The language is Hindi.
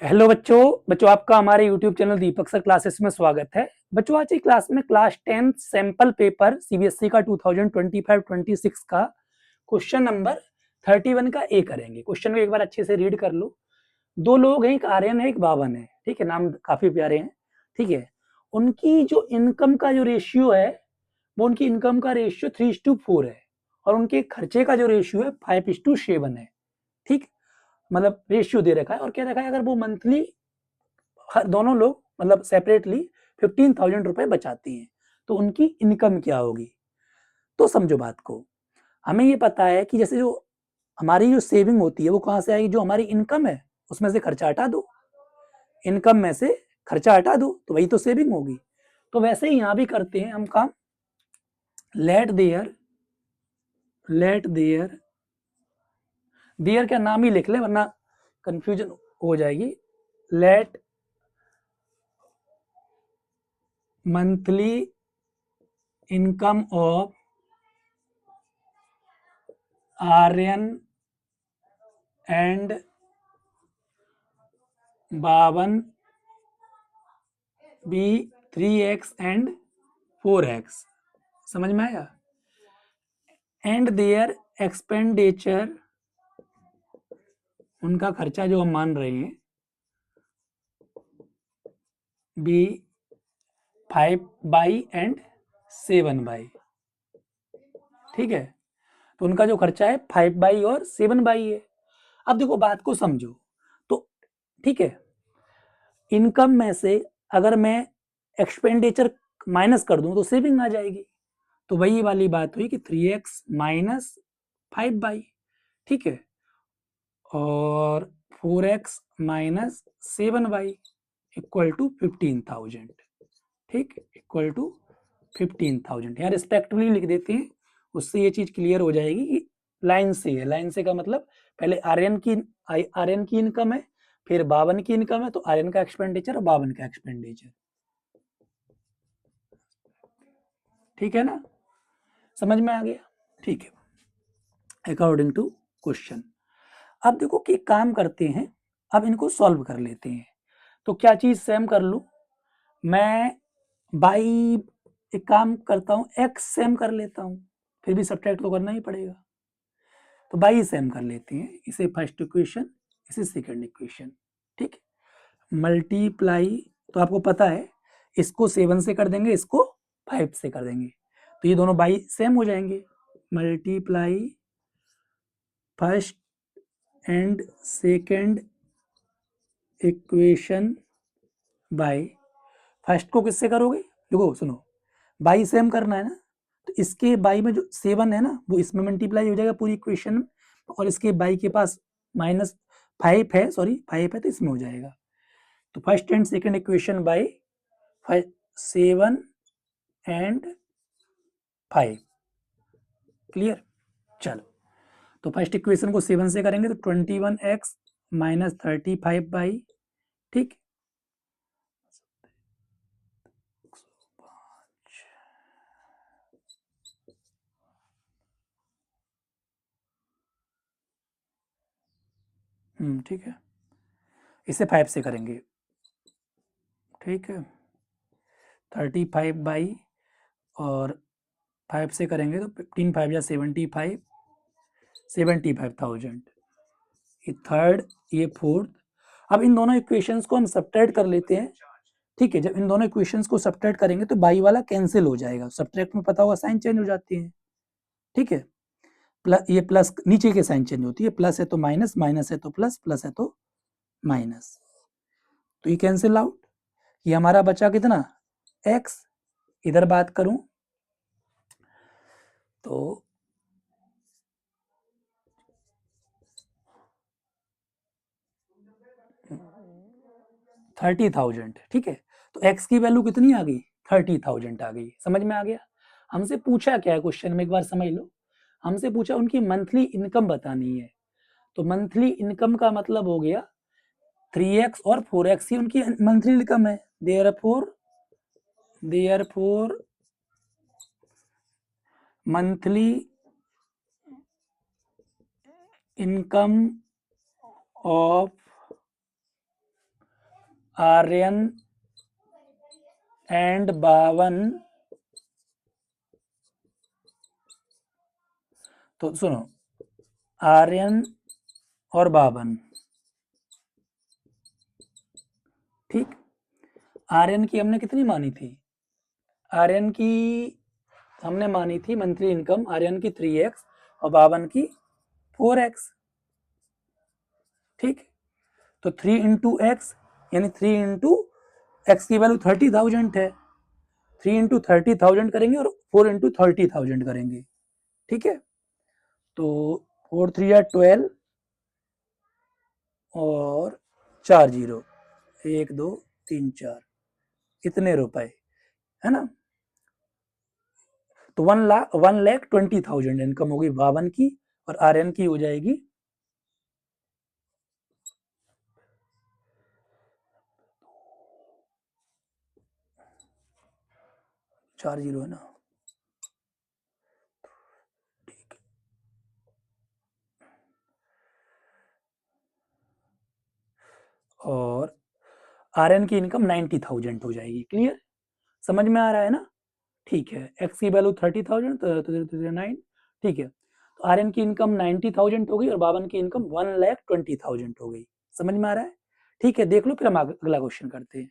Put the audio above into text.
हेलो बच्चों आपका हमारे यूट्यूब चैनल दीपक सर क्लासेस में स्वागत है। बच्चों आज की क्लास में क्लास 10 सैंपल पेपर सीबीएसई का 2025-26 का क्वेश्चन नंबर 31 का ए करेंगे। क्वेश्चन को एक बार अच्छे से रीड कर लो। दो लोग हैं, एक आर्यन है एक बावन है, ठीक है, नाम काफी प्यारे हैं, ठीक है। उनकी जो इनकम का जो रेशियो है वो उनकी इनकम का रेशियो 3:4 है और उनके खर्चे का जो रेशियो है 5:7 है, ठीक। मतलब रेशियो दे रखा है और क्या रखा है, अगर वो मंथली दोनों लोग मतलब सेपरेटली 15,000 रुपए बचाती हैं तो उनकी इनकम क्या होगी। तो समझो बात को, हमें ये पता है कि जैसे जो हमारी जो सेविंग होती है वो कहां से आएगी, जो हमारी इनकम है उसमें से खर्चा हटा दो, इनकम में से खर्चा हटा दो तो वही तो सेविंग होगी। तो वैसे ही यहां भी करते हैं हम काम। लेट देयर देयर क्या नाम ही लिख ले वरना कंफ्यूजन हो जाएगी। Let monthly income of Aryan and Bawan be 3x and 4x। समझ में आया। एंड देयर एक्सपेंडिचर, उनका खर्चा जो हम मान रहे हैं, बी 5/7, ठीक है। तो उनका जो खर्चा है 5 और 7 है। अब देखो बात को समझो तो, ठीक है, इनकम में से अगर मैं एक्सपेंडिचर माइनस कर दूं तो सेविंग आ जाएगी। तो वही वाली बात हुई कि 3x माइनस 5, ठीक है, और 4x माइनस 7 इक्वल टू 15,000, ठीक, इक्वल टू 15,000। यहाँ रिस्पेक्टिवली लिख देते हैं, उससे ये चीज क्लियर हो जाएगी कि लाइन से है। लाइन से का मतलब पहले आर्यन की इनकम है, फिर बावन की इनकम है, तो आर्यन का एक्सपेंडिचर और बावन का एक्सपेंडिचर, ठीक है ना, समझ में आ गया, ठीक है, अकॉर्डिंग टू क्वेश्चन। अब देखो कि काम करते हैं, अब इनको सॉल्व कर लेते हैं। तो क्या चीज सेम कर लू, मैं बाई एक काम करता हूं, एक्स सेम कर लेता हूं, फिर भी सब्ट्रैक्ट तो करना ही पड़ेगा। तो बाई सेम कर लेते हैं, इसे फर्स्ट इक्वेशन इसे सेकंड इक्वेशन, ठीक। मल्टीप्लाई, तो आपको पता है इसको 7 से कर देंगे, इसको 5 से कर देंगे, तो ये दोनों बाई सेम हो जाएंगे। Multiply first and second equation by, first को किससे करोगे, देखो सुनो, बाई सेम करना है ना, तो इसके बाई में जो 7 है ना वो इसमें मल्टीप्लाई हो जाएगा पूरी इक्वेशन में, और इसके बाई के पास -5 है, सॉरी 5 है, तो इसमें हो जाएगा। तो first and second equation by 7 and 5, clear. चलो, तो फर्स्ट इक्वेशन को 7 से करेंगे तो 21x माइनस 35 ठीक, ठीक है, इसे 5 से करेंगे, ठीक है, 35 और 5 से करेंगे तो 15 5 या 75,000, ये थर्ड ये फोर्थ। अब इन दोनों इक्वेशंस को हम सब्ट्रैक्ट कर लेते हैं, ठीक है। जब इन दोनों इक्वेशंस को सब्ट्रैक्ट करेंगे तो बाई वाला कैंसिल हो जाएगा, सब्ट्रैक्ट में पता होगा साइन चेंज हो जाती है, ठीक है। प्लस, ये प्लस नीचे के साइन चेंज होती है, प्लस है तो माइनस, माइनस है तो प्लस, प्लस है तो माइनस, तो ये कैंसिल आउट। ये हमारा बचा कितना, एक्स। इधर बात करूं तो 30,000, ठीक है। तो x की वैल्यू कितनी आ गई, 30,000 आ गई, समझ में आ गया। हमसे पूछा क्या है क्वेश्चन में, एक बार समझ लो। हमसे पूछा उनकी मंथली इनकम बतानी है, तो मंथली इनकम का मतलब हो गया 3x और 4x ही उनकी मंथली इनकम है। Therefore monthly income of Aryan and Bawan, तो सुनो, आर्यन और बावन, ठीक। आर्यन की हमने कितनी मानी थी? आर्यन की हमने मानी थी मंथली इनकम आर्यन की 3x और बावन की 4x, ठीक। तो 3 इंटू एक्स यानी 3 इंटू एक्स की वैल्यू 30,000 है, 3 इंटू 30,000 करेंगे और 4 इंटू 30,000 करेंगे, ठीक है। तो 4 3 या 12 और 4 जीरो, 1 2 3 4, इतने रुपए, है ना। तो 1,20,000 इनकम होगी बावन की और आर्यन की हो जाएगी 4 जीरो, है ना, ठीक। और आर्यन की इनकम 90,000 हो जाएगी। क्लियर, समझ में आ रहा है ना? ठीक है, एक्स की वैल्यू 30,000 तो 9, ठीक है। तो आर्यन की इनकम 90,000 हो गई और बावन की इनकम 1,20,000 हो गई। समझ में आ रहा है? ठीक है, देख लो, फिर हम अगला क्वेश्चन करते हैं।